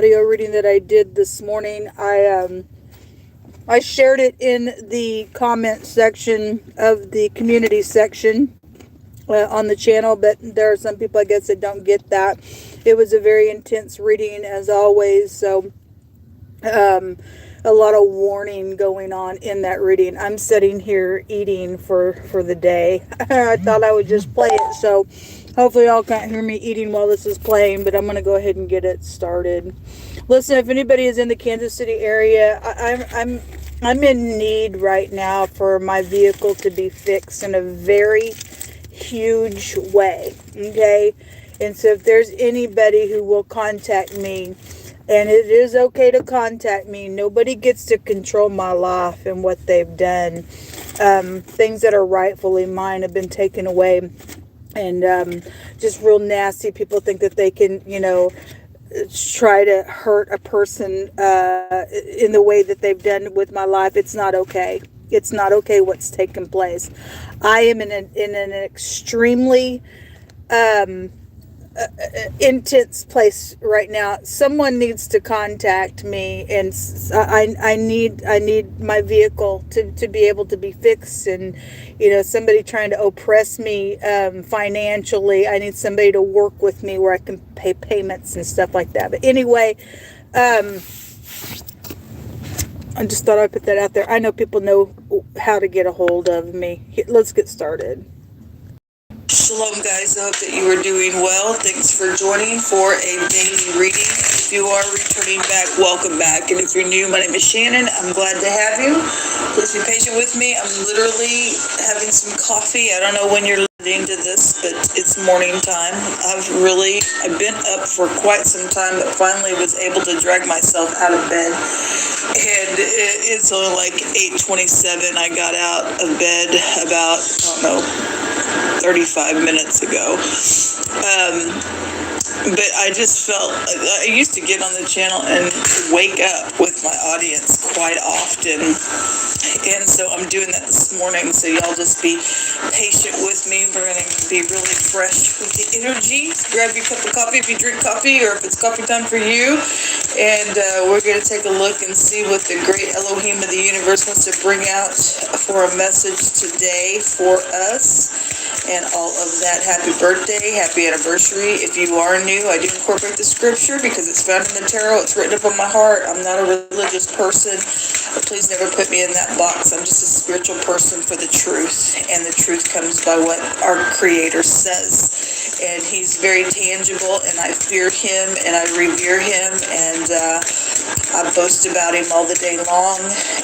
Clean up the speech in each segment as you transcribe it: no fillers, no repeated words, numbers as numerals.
audio reading that I did this morning. I shared it in the comment section of the community section on the channel, but there are some people, I guess, that don't get that. It was a very intense reading, as always, so a lot of warning going on in that reading. I'm sitting here eating for the day. I thought I would just play it, so hopefully y'all can't hear me eating while this is playing, but I'm going to go ahead and get it started. Listen, if anybody is in the Kansas City area, I'm in need right now for my vehicle to be fixed in a very huge way, okay? And so if there's anybody who will contact me, and it is okay to contact me, nobody gets to control my life and what they've done. Things that are rightfully mine have been taken away, and just real nasty people think that they can, try to hurt a person in the way that they've done with my life. It's not okay. It's not okay what's taken place. I am in an extremely intense place right now. Someone needs to contact me, and I need my vehicle to be able to be fixed. And somebody trying to oppress me financially. I need somebody to work with me where I can pay payments and stuff like that. But anyway, I just thought I'd put that out there. I know people know how to get a hold of me. Let's get started. Shalom, guys. I hope that you are doing well. Thanks for joining for a daily reading. If you are returning back, welcome back. And if you're new, my name is Shannon. I'm glad to have you. Please be patient with me. I'm literally having some coffee. I don't know when you're listening to this, but it's morning time. I've been up for quite some time, but finally was able to drag myself out of bed. And it's only like 8:27. I got out of bed about, 35 minutes ago. But I just felt, I used to get on the channel and wake up with my audience quite often. And so I'm doing that this morning. So y'all just be patient with me. We're going to be really fresh with the energy. Grab your cup of coffee if you drink coffee, or if it's coffee time for you. And we're going to take a look and see what the great Elohim of the universe wants to bring out for a message today for us. And all of that. Happy birthday, happy anniversary. If you are new, I do incorporate the scripture because it's found in the tarot. It's written up on my heart. I'm not a religious person. Please never put me in that box. I'm just a spiritual person for the truth. And the truth comes by what our Creator says. And He's very tangible, and I fear Him, and I revere Him, and I boast about Him all the day long.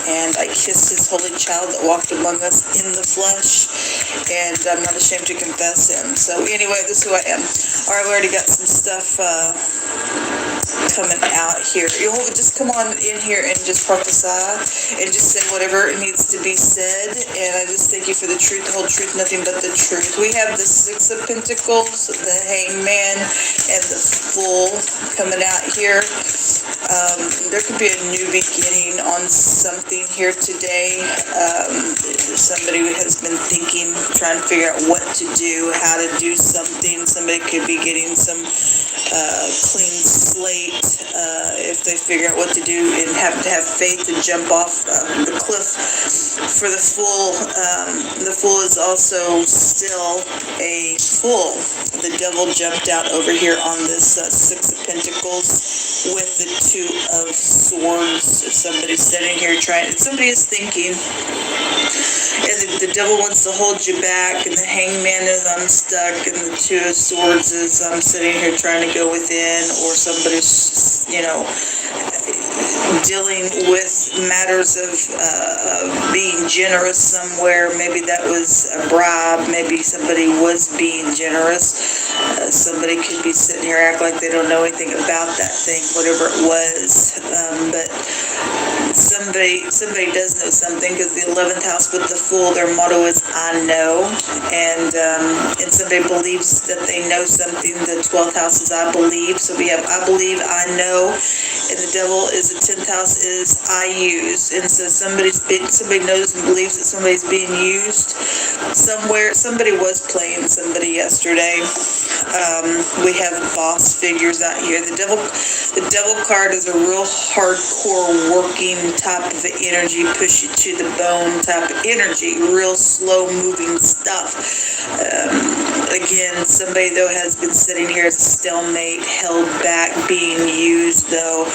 And I kiss His holy child that walked among us in the flesh. And I'm not ashamed to confess Him. So anyway, this is who I am. All right, we already got some stuff coming out here. You'll just come on in here and just prophesy and just say whatever needs to be said. And I just thank you for the truth, the whole truth, nothing but the truth. We have the Six of Pentacles, the Hangman, and the Fool coming out here. There could be a new beginning on something here today. Somebody has been thinking, trying to figure out what to do, how to do something. Somebody could be getting some clean slate if they figure out what to do and have to have faith to jump off the cliff. For the Fool, the Fool is also still a fool. The devil jumped out over here on this Six of Pentacles with the Two of Swords. If somebody's sitting here somebody is thinking, and the devil wants to hold you back, and the Hangman is unstuck, and the Two of Swords is I'm sitting here trying to go within, or somebody's, dealing with matters of being generous somewhere. Maybe that was a bribe. Maybe somebody was being generous. Somebody could be sitting here acting like they don't know anything about that thing, whatever it was. But somebody does know something, because the 11th house with the Fool, their motto is I know. And somebody believes that they know something. The 12th house is I believe. So we have I believe, I know. And the devil is the 10th house is I use. And so somebody knows and believes that somebody's being used somewhere. Somebody was playing somebody yesterday. We have boss figures out here. The devil card is a real hardcore working type of energy, push you to the bone type of energy, real slow moving stuff. Again, somebody though has been sitting here as a stalemate, held back, being used though.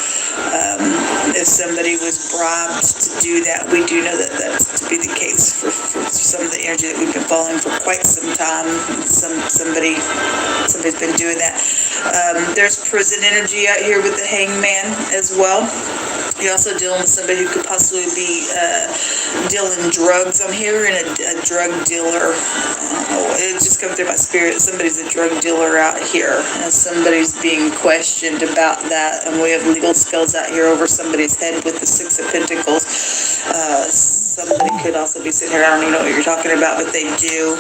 If somebody was bribed to do that, we do know that that's to be the case for some of the energy that we've been following for quite some time. Somebody's been doing that. There's prison energy out here with the hangman as well. You're also dealing with somebody who could possibly be dealing drugs. I'm hearing a drug dealer. It just comes through my spirit. Somebody's a drug dealer out here, and somebody's being questioned about that. And we have legal spells out here over somebody's head with the Six of Pentacles. Somebody could also be sitting here. I don't even know what you're talking about, but they do.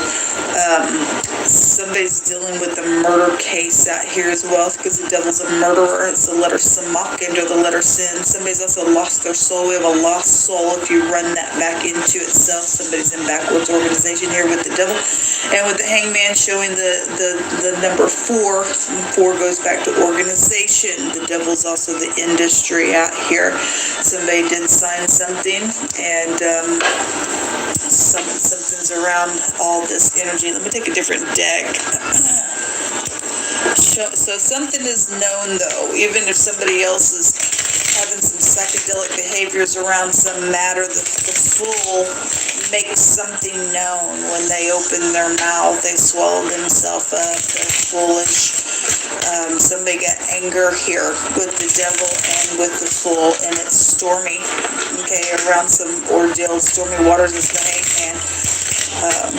Somebody's dealing with a murder case out here as well, because the devil's a murderer. It's the letter Samak under the letter Sin. Somebody's also lost their soul. We have a lost soul. If you run that back into itself, somebody's in backwards organization here with the devil. And with the hangman showing the number 4, 4 goes back to organization. The devil's also the industry out here. Somebody did sign something, and something's around all this energy. Let me take a different deck. So something is known though, even if somebody else is having some psychedelic behaviors around some matter, the fool makes something known when they open their mouth. They swallow themselves up. They're foolish. Somebody got anger here with the devil and with the fool, and it's stormy. Okay, around some ordeal. Stormy waters is the hangman.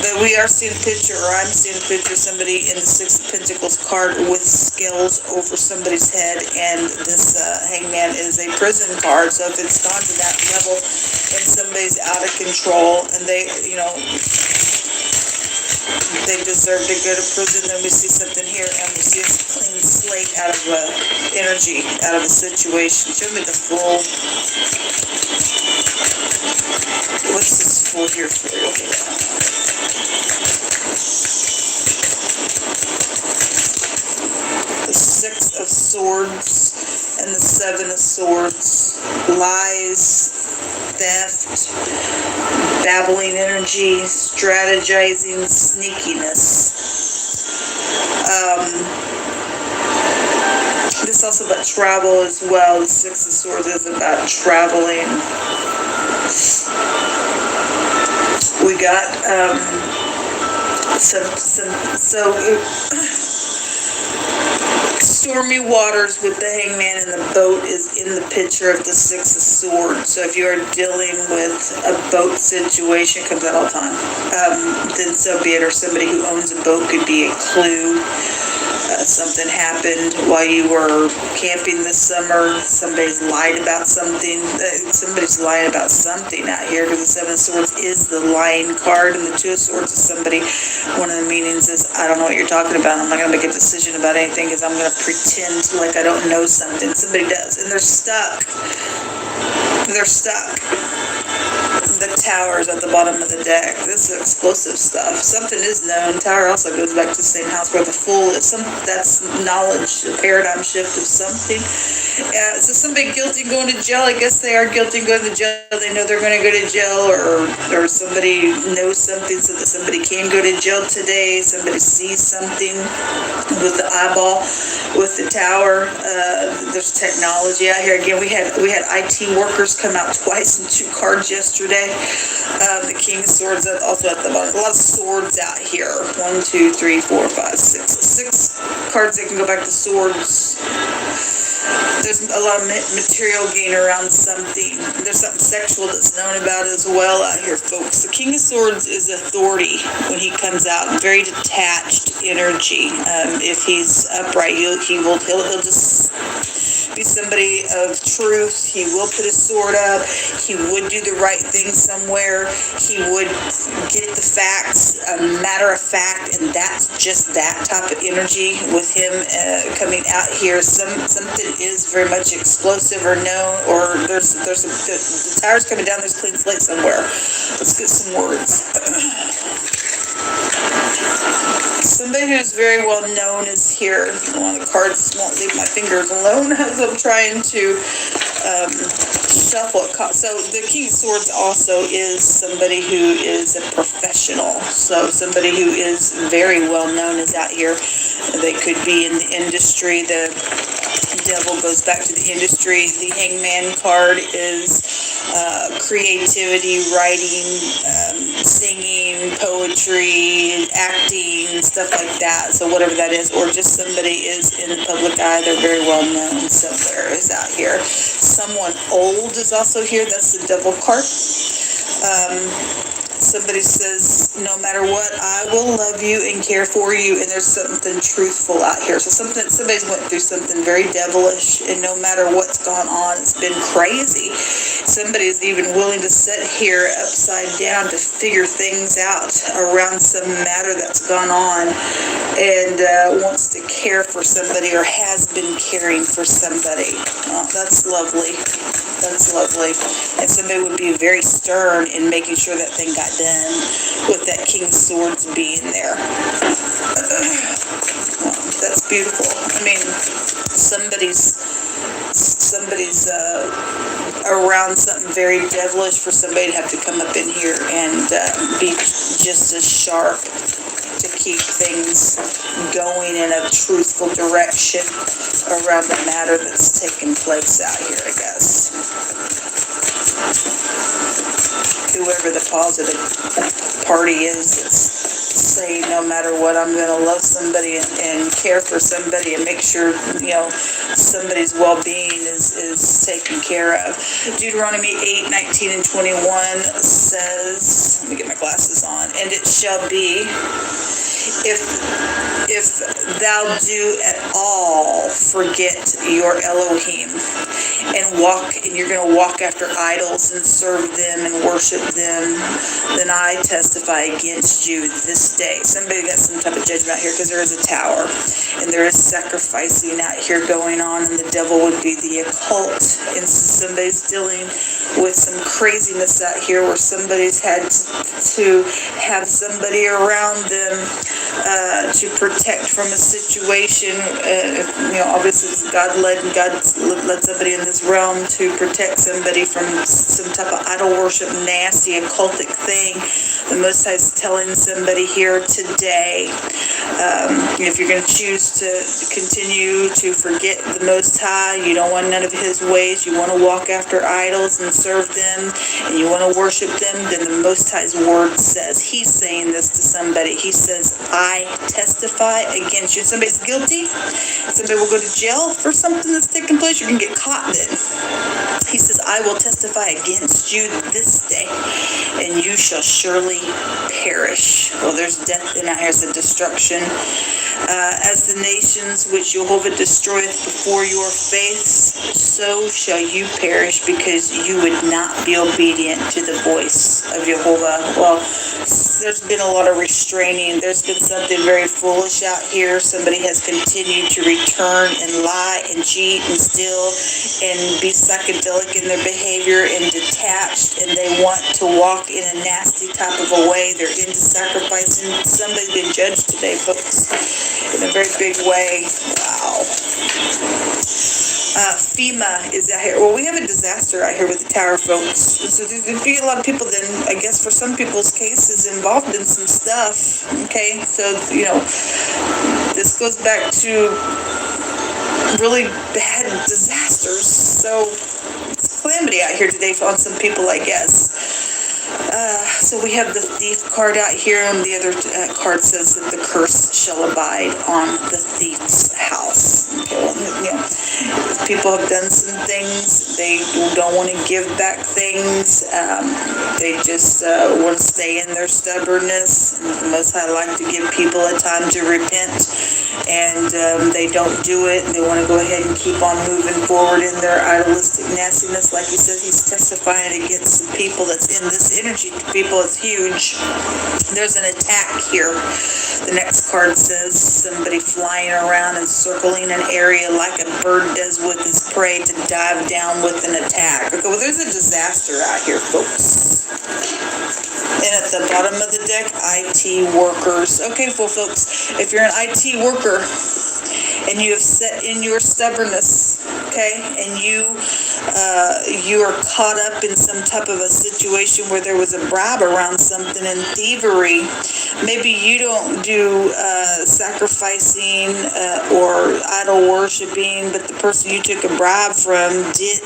But we are seeing a picture, or I'm seeing a picture of somebody in the Six of Pentacles card with scales over somebody's head, and this hangman is a prison card. So if it's gone to that level and somebody's out of control and they deserve to go to prison, then we see something here, and we see a clean slate out of energy, out of a situation. Show me the Fool. What's this Fool here for? Okay. The Six of Swords and the Seven of Swords. Lies, theft, babbling energy, strategizing, sneakiness. This is also about travel as well. The Six of Swords is about traveling. We got stormy waters with the hangman, and the boat is in the picture of the Six of Swords. So if you are dealing with a boat situation, comes out all the time, then so be it. Or somebody who owns a boat could be a clue. Something happened while you were camping this summer. Somebody's lied about something. Somebody's lying about something out here, because the Seven of Swords is the lying card, and the Two of Swords is somebody. One of the meanings is, I don't know what you're talking about. I'm not going to make a decision about anything because I'm going to pretend like I don't know something. Somebody does, and they're stuck. They're stuck. The Tower is at the bottom of the deck. This is explosive stuff. Something is known. Tower also goes back to the same house where the Fool is. That's knowledge, a paradigm shift of something. So somebody guilty going to jail. I guess they are guilty going to jail. They know they're going to go to jail, or somebody knows something so that somebody can go to jail today. Somebody sees something with the eyeball, with the Tower. There's technology out here. Again, we had IT workers come out twice in 2 cards yesterday. The King of Swords also at the bottom. A lot of swords out here. 1, 2, 3, 4, 5, 6. 6 cards that can go back to swords. There's a lot of material gain around something. There's something sexual that's known about as well out here, folks. The King of Swords is authority when he comes out. Very detached energy. If he's upright, he'll just be somebody of truth. He will put his sword up. He would do the right thing somewhere. He would get the facts, a matter of fact, and that's just that type of energy with him coming out here. Something is very much explosive or known, or there's the Tower's coming down. There's clean slate somewhere. Let's get some words. Somebody who's very well known is here. One of the cards won't leave my fingers alone as I'm trying to shuffle it. So the King of Swords also is somebody who is a professional. So somebody who is very well known is out here. They could be in the industry. The Devil goes back to the industry. The Hangman card is creativity, writing, singing, poetry, acting, stuff like that. So whatever that is, or just somebody is in the public eye, they're very well known somewhere is out here. Someone old is also here. That's the Devil card. Somebody says, no matter what, I will love you and care for you, and there's something truthful out here. So somebody's went through something very devilish, and no matter what's gone on, it's been crazy. Somebody's even willing to sit here upside down to figure things out around some matter that's gone on, and wants to care for somebody or has been caring for somebody. That's lovely. That's lovely. And somebody would be very stern in making sure that thing got done with that King of Swords being there. That's beautiful. I mean, somebody's around something very devilish for somebody to have to come up in here and be just as sharp to keep things going in a truthful direction around the matter that's taking place out here, I guess. Whoever the positive party is that's saying, no matter what, I'm going to love somebody and care for somebody and make sure, somebody's well-being is taken care of. Deuteronomy 8:19 and 21 says, let me get my glasses on, and it shall be, if thou do at all forget your Elohim and you're going to walk after idols and serve them and worship them, then I testify against you this day. Somebody got some type of judgment out here because there is a tower and there is sacrificing out here going on, and the devil would be the occult. And somebody's dealing with some craziness out here where somebody's had to have somebody around them to protect from a situation. Obviously it's God-led, and God led somebody in this realm to protect somebody from some type of idol worship, nasty occultic thing. The Most High is telling somebody here today, if you're going to choose to continue to forget the Most High, you don't want none of His ways, you want to walk after idols and serve them, and you want to worship them, then the Most High's word says, He's saying this to somebody. He says, I testify against you. Somebody's guilty. Somebody will go to jail for something that's taken place. You're going to get caught then. He says, I will testify against you this day, and you shall surely perish. Well, there's death in out here, it's a destruction. As the nations which Jehovah destroyeth before your face, so shall you perish, because you would not be obedient to the voice of Jehovah. Well, there's been a lot of restraining. There's been something very foolish out here. Somebody has continued to return and lie and cheat and steal and be psychedelic in their behavior and detached, and they want to walk in a nasty type of a way. They're into sacrificing. Somebody's been judged today, folks, in a very big way. Wow. FEMA is out here. Well, we have a disaster out here with the tower, folks. So there'd be a lot of people then, I guess for some people's cases, involved in some stuff. Okay, so, this goes back to really bad disasters. So it's calamity out here today on some people, I guess. So we have the thief card out here, and the other card says that the curse shall abide on the thief's house. Okay, well, people have done some things. They don't want to give back things. They just want to stay in their stubbornness. And the Most High like to give people a time to repent, and they don't do it. They want to go ahead and keep on moving forward in their idolistic nastiness. Like he said, he's testifying against the people that's in this energy. People, it's huge. There's an attack here. The next card says somebody flying around and circling an area like a bird does with his prey to dive down with an attack. Okay, well, there's a disaster out here, folks. And at the bottom of the deck, IT workers. Okay, well, folks, if you're an IT worker and you have set in your stubbornness, okay, and you are caught up in some type of a situation where there was a bribe around something and thievery, maybe you don't do sacrificing or idol worshiping, but the person you took a bribe from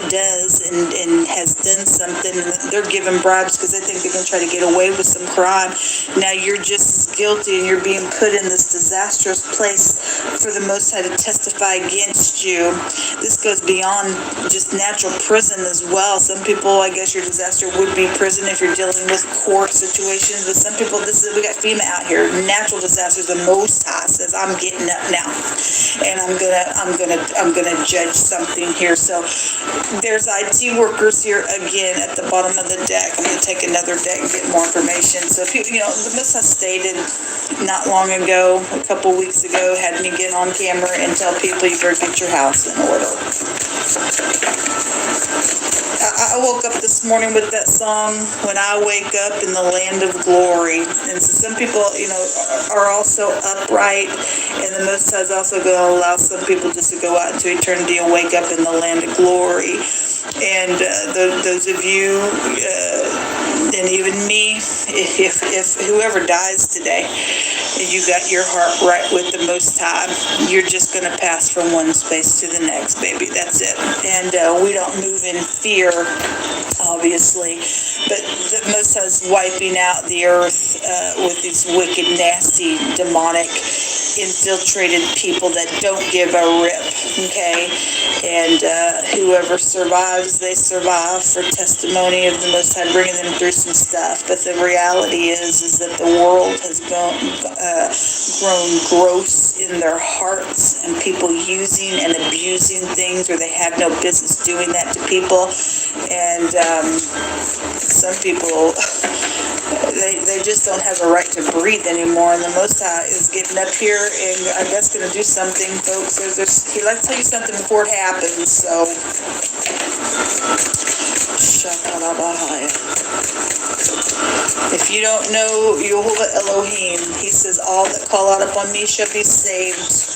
does and has done something, and they're giving bribes because they think they're going to try to get away with some crime. Now you're just as guilty, and you're being put in this disastrous place for the Most High to testify against you. This goes beyond just natural prison as well. Some people, I guess your disaster would be prison if you're dealing with court situations, but some people, we got FEMA out here. Natural disasters, the Most High says, I'm getting up now, and I'm gonna judge something here. So there's IT workers here again at the bottom of the deck. I'm gonna take another deck and get more information. So if the Most High stated not long ago, a couple weeks ago, had me get on camera and tell people you better get your house in order. I woke up this morning with that song, When I Wake Up in the Land of Glory. And so some people, are also upright, and the Most High is also going to allow some people just to go out into eternity and wake up in the land of glory. And those of you, and even me, if whoever dies today, and you got your heart right with the Most High, you're just going to pass from one space to the next, baby. That's it. And we don't move in fear, obviously, but the Most High is wiping out the earth with these wicked, nasty, demonic, infiltrated people that don't give a rip, okay? And whoever survives, they survive for testimony of the Most High bringing them through some stuff. But the reality is that the world has grown gross in their hearts, and people using and abusing things where they have no business doing that to people. And some people, they just don't have a right to breathe anymore. And the Most High is getting up here and I guess going to do something, folks. He likes to tell you something before it happens. So, if you don't know Yehovah Elohim, he says, all that call out upon me shall be saved.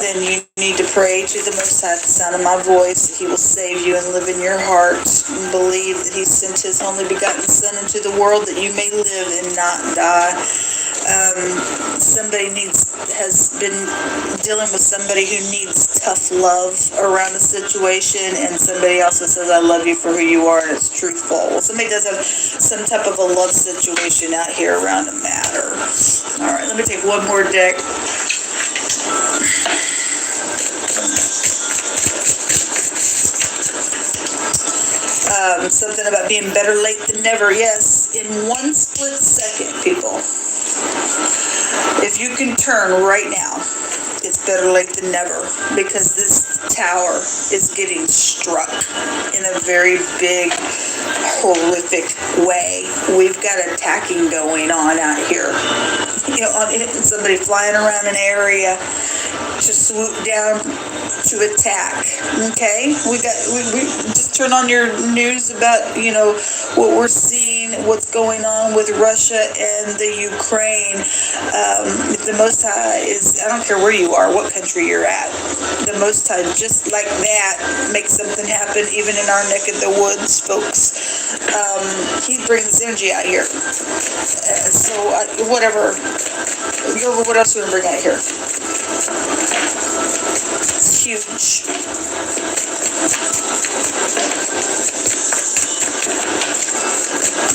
Then you need to pray to the Most High, the sound of my voice. He will save you and live in your heart. And believe that he sent his only begotten Son into the world that you may live and not die. Somebody has been dealing with somebody who needs tough love around a situation, and somebody also says, I love you for who you are, and it's truthful. Well, somebody does have some type of a love situation out here around a matter. All right, let me take one more deck. Something about being better late than never. Yes, in one split second, people. If you can turn right now, it's better late than never, because this tower is getting struck in a very big, horrific way. We've got attacking going on out here. Somebody flying around an area to swoop down to attack. Okay, we just turn on your news about what we're seeing, what's going on with Russia and the Ukraine. The Most High is, I don't care where you are, what country you're at, the Most High just like that makes something happen even in our neck of the woods, folks. He brings energy out here. Whatever. What else you want to bring out here? It's huge.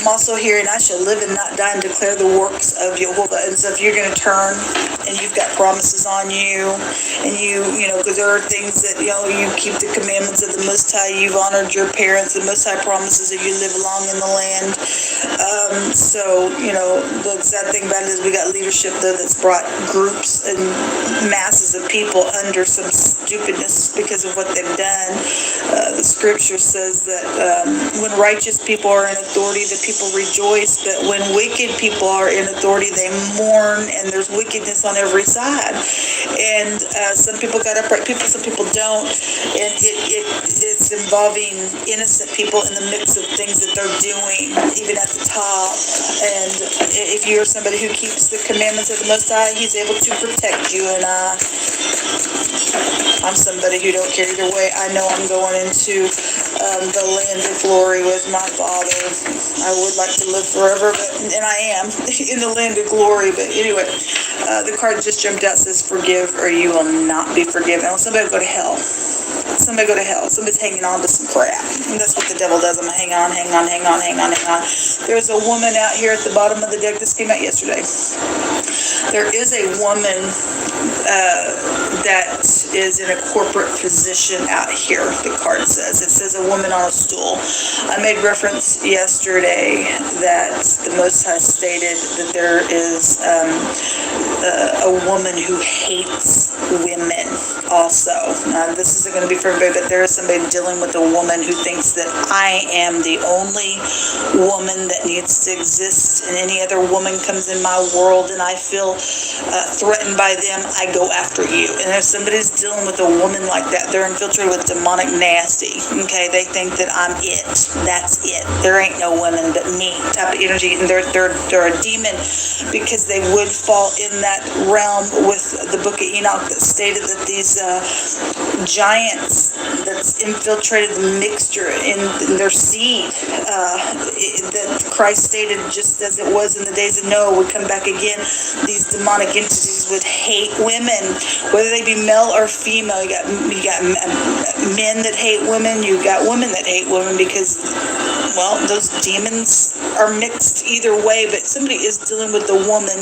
I'm also here, and I shall live and not die and declare the works of Yehovah. And so if you're going to turn and you've got promises on you, and because there are things that, you keep the commandments of the Most High, you've honored your parents, the Most High promises that you live long in the land. The sad thing about it is we got leadership, though, that's brought groups and masses of people under some stupidness because of what they've done. The scripture says that when righteous people are in authority, the people rejoice, but when wicked people are in authority, authority. They mourn, and there's wickedness on every side. And some people got upright people, some people don't. And it's involving innocent people in the mix of things that they're doing, even at the top. And if you're somebody who keeps the commandments of the Most High, He's able to protect you. And I'm somebody who don't care either way. I know I'm going into the land of glory with my Father. I would like to live forever, and I am in the land of glory. But anyway, the card just jumped out, says forgive or you will not be forgiven. Somebody will go to hell. Somebody go to hell. Somebody's hanging on to some crap. And that's what the devil does. I'm going to hang on. There's a woman out here at the bottom of the deck. This came out yesterday. There is a woman that is in a corporate position out here, the card says. It says a woman on a stool. I made reference yesterday that the Most High stated that there is a woman who hates women also. Now, this isn't going to be for everybody, but there is somebody dealing with a woman who thinks that I am the only woman that needs to exist, and any other woman comes in my world and I feel threatened by them, I go after you. And if somebody's dealing with a woman like that, they're infiltrated with demonic nasty. Okay, they think that I'm it. That's it. There ain't no women but me type of energy, and they're a demon because they would fall in that realm with the book of Enoch that stated that these giants that's infiltrated the mixture in their seed, that Christ stated, just as it was in the days of Noah, would come back again. These demonic entities would hate women, whether they be male or female. You got men that hate women. You got women that hate women because, well, those demons are mixed either way. But somebody is dealing with a woman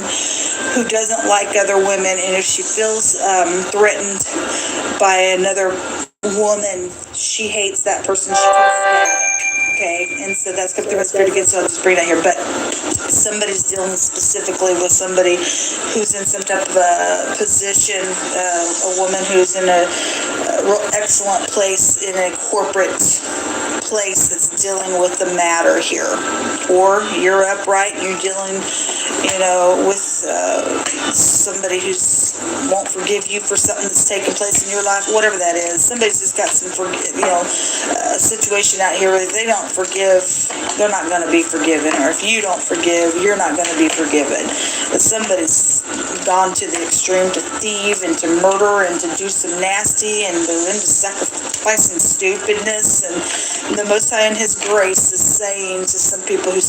who doesn't like other women, and if she feels threatened by another woman, she hates that person. She feels bad. Okay, and so that's coming through my spirit again, so I'll just bring that here. But somebody's dealing specifically with somebody who's in some type of a position, a woman who's in a real excellent place in a corporate place that's dealing with the matter here. Or you're upright and you're dealing, with somebody who won't forgive you for something that's taken place in your life, whatever that is. Somebody's just got some, a situation out here where they don't forgive, they're not going to be forgiven. Or if you don't forgive, you're not going to be forgiven. If somebody's gone to the extreme to thieve and to murder and to do some nasty, and they're into sacrificing stupidness, and the Most High in His grace is saying to some people who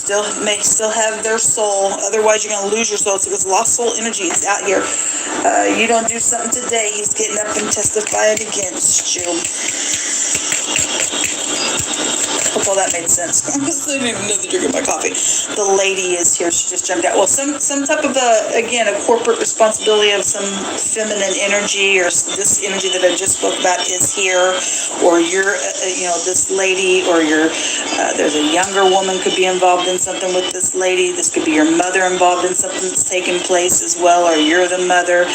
may still have their soul, otherwise you're going to lose your soul. So this lost soul energy is out here. You don't do something today, He's getting up and testifying against you. Hope all that made sense. I didn't even know that you're getting my coffee. The lady is here. She just jumped out. Well, some type of a corporate responsibility of some feminine energy, or this energy that I just spoke about is here, or you're, this lady, or there's a younger woman could be involved in something with this lady. This could be your mother involved in something that's taking place as well, or you're the mother,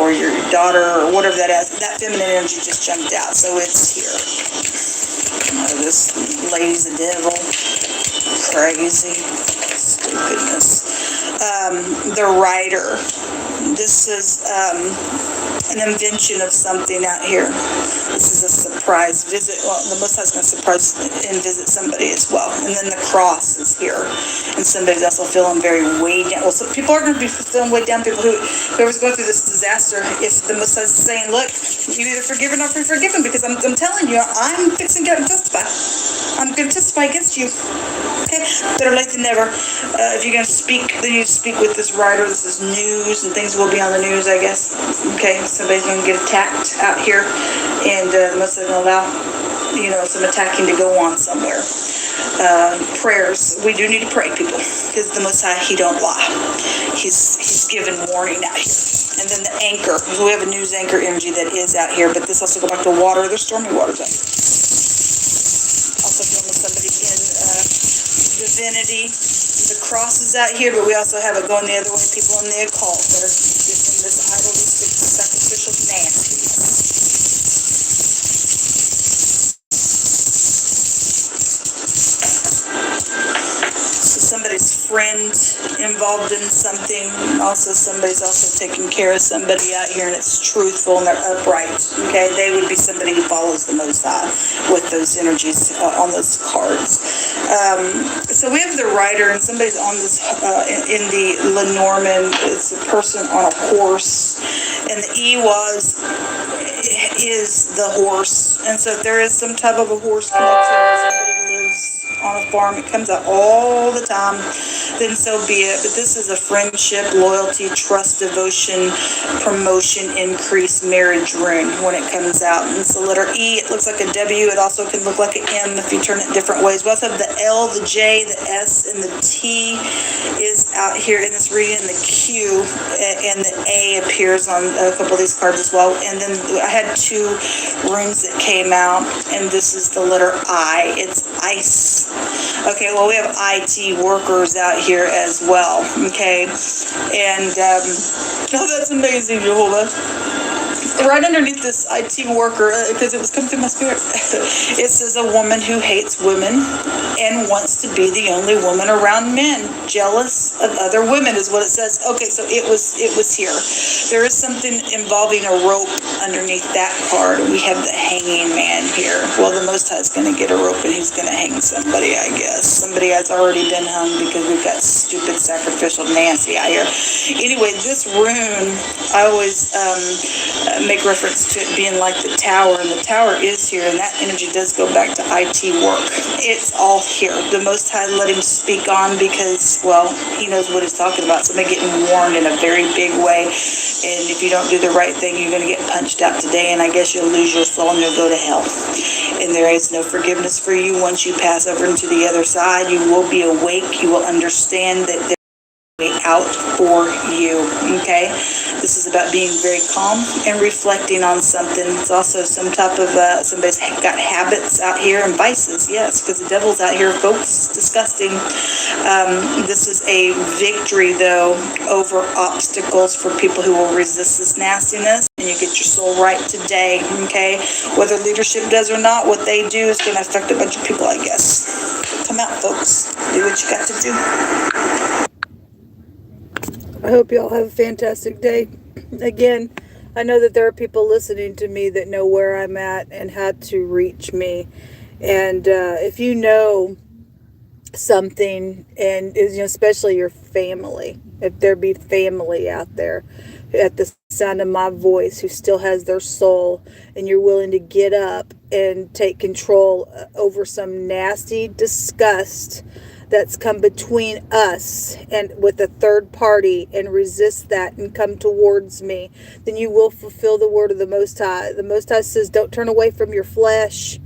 or your daughter, or whatever that is. That feminine energy just jumped out, so it's here. This lady's a devil. Crazy. Stupidness. The writer. This is an invention of something out here. This is a surprise visit. Well, the Most High is going to surprise and visit somebody as well. And then the cross is here. And somebody's also feeling very weighed down. Well, so people are going to be feeling weighed down. Whoever's going through this disaster, if the Most High is saying, look, you either forgive or not forgiven, because I'm telling you, I'm fixing to testify. I'm going to testify against you. Okay? Better late than never. If you're going to speak, then you speak with this writer. This is news, and things will be on the news, I guess. Okay? Somebody's going to get attacked out here, and the Most High is going to allow, some attacking to go on somewhere. Prayers. We do need to pray, people, because the Most High, He don't lie. He's given warning out here. And then the anchor. We have a news anchor energy that is out here, but this also go back to water. There's stormy waters out here. Also dealing with somebody in divinity. The cross is out here, but we also have it going the other way. People in the occult that are using this idol, these sacrificial nasties. So somebody's friend involved in something. Also, somebody's also taking care of somebody out here, and it's truthful and they're upright. Okay, they would be somebody who follows the Most High with those energies on those cards. So we have the rider, and somebody's on this in the Lenormand. It's a person on a horse, and the is the horse, and so if there is some type of a horse connection, or somebody lives on a farm, it comes out all the time, then so be it. But this is a friendship, loyalty, trust, devotion, promotion, increase, marriage rune when it comes out. And so letter E, it looks like a W. It also can look like an M if you turn it different ways. We also have the L, the J, the S, and the T is out here in this reading. The Q and the A appears on a couple of these cards as well. And then I had two runes that came out, and this is the letter I. It's ice. Okay, well, we have IT workers out here as well. Okay, and oh, that's amazing, Jehovah. Right underneath this IT worker, because it was coming through my spirit, it says a woman who hates women and wants to be the only woman around men, jealous of other women is what it says. Okay, so it was here. There is something involving a rope underneath that card. We have the hanging man here. Well, the Most High is going to get a rope and he's going to hang somebody, I guess. Somebody has already been hung because we've got stupid sacrificial Nancy out here. Anyway, this rune, I always make reference to it being like the tower, and the tower is here, and that energy does go back to IT work. It's all here. The Most High let him speak on because, well, he knows what he's talking about. Somebody getting warned in a very big way, and if you don't do the right thing, you're going to get punched out today, and I guess you'll lose your soul and you'll go to hell. And there is no forgiveness for you once you pass over into the other side. You will be awake. You will understand that out for you. Okay, this is about being very calm and reflecting on something. It's also some type of somebody's got habits out here and vices, yes, because the devil's out here, folks. It's disgusting. This is a victory though over obstacles for people who will resist this nastiness, and you get your soul right today. Okay, whether leadership does or not, what they do is going to affect a bunch of people, I guess. Come out, folks, do what you got to do. I hope y'all have a fantastic day. Again, I know that there are people listening to me that know where I'm at and how to reach me. And if you know something, and especially your family, if there be family out there at the sound of my voice who still has their soul, and you're willing to get up and take control over some nasty disgust that's come between us and with a third party, and resist that and come towards me, then you will fulfill the word of the Most High. The Most High says, don't turn away from your flesh.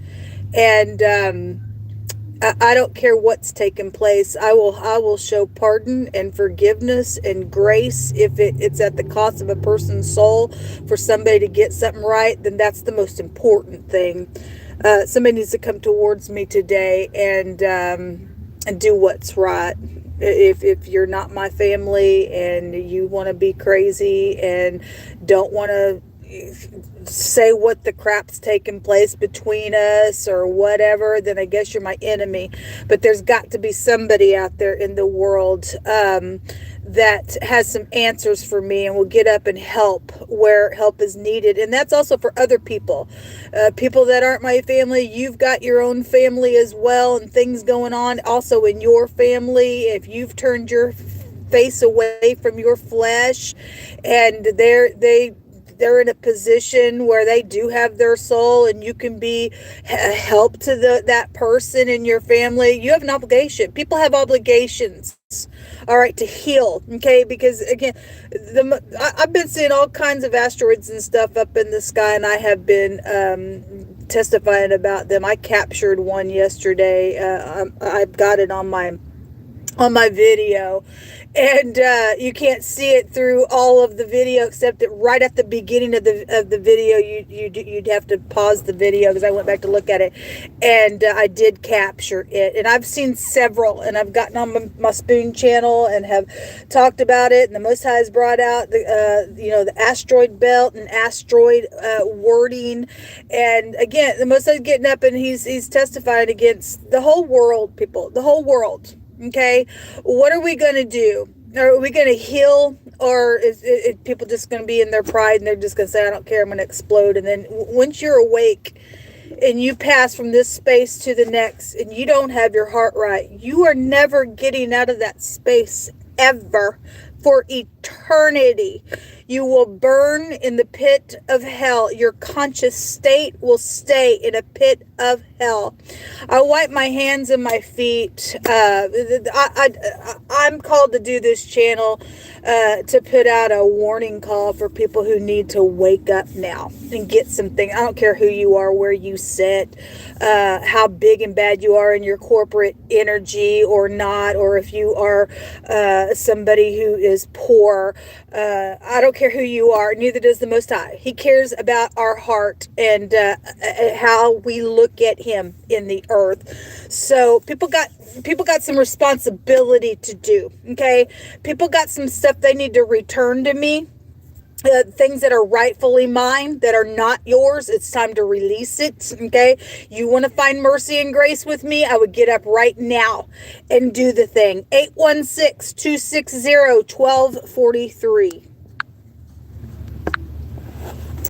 And I don't care what's taken place. I will show pardon and forgiveness and grace if it's at the cost of a person's soul. For somebody to get something right, then that's the most important thing. Somebody needs to come towards me today and do what's right. If you're not my family and you want to be crazy and don't want to say what the crap's taking place between us or whatever, then I guess you're my enemy. But there's got to be somebody out there in the world that has some answers for me and will get up and help where help is needed. And that's also for other people. People that aren't my family, you've got your own family as well, and things going on also in your family. If you've turned your face away from your flesh and they're in a position where they do have their soul, and you can be help to that person in your family, you have an obligation. People have obligations, all right, to heal, okay? Because again, I've been seeing all kinds of asteroids and stuff up in the sky, and I have been testifying about them. I captured one yesterday. I've got it on my video, and you can't see it through all of the video, except that right at the beginning of the video, you'd have to pause the video because I went back to look at it, and I did capture it. And I've seen several, and I've gotten on my Spoon channel and have talked about it. And the Most High has brought out the asteroid belt and asteroid wording. And again, the Most High is getting up and he's testifying against the whole world, people, the whole world. Okay, what are we going to do? Are we going to heal, or is people just going to be in their pride and they're just going to say, I don't care, I'm going to explode? And then once you're awake and you pass from this space to the next and you don't have your heart right, you are never getting out of that space ever, for eternity. You will burn in the pit of hell. Your conscious state will stay in a pit of hell. I wipe my hands and my feet. I'm called to do this channel to put out a warning call for people who need to wake up now and get something. I don't care who you are, where you sit, how big and bad you are in your corporate energy or not, or if you are somebody who is poor. I don't care who you are, neither does the Most High. He cares about our heart and how we look at Him in the earth. So people got some responsibility to do. Okay, people got some stuff they need to return to me. Things that are rightfully mine, that are not yours, it's time to release it. Okay, you want to find mercy and grace with me? I would get up right now and do the thing. 816-260-1243.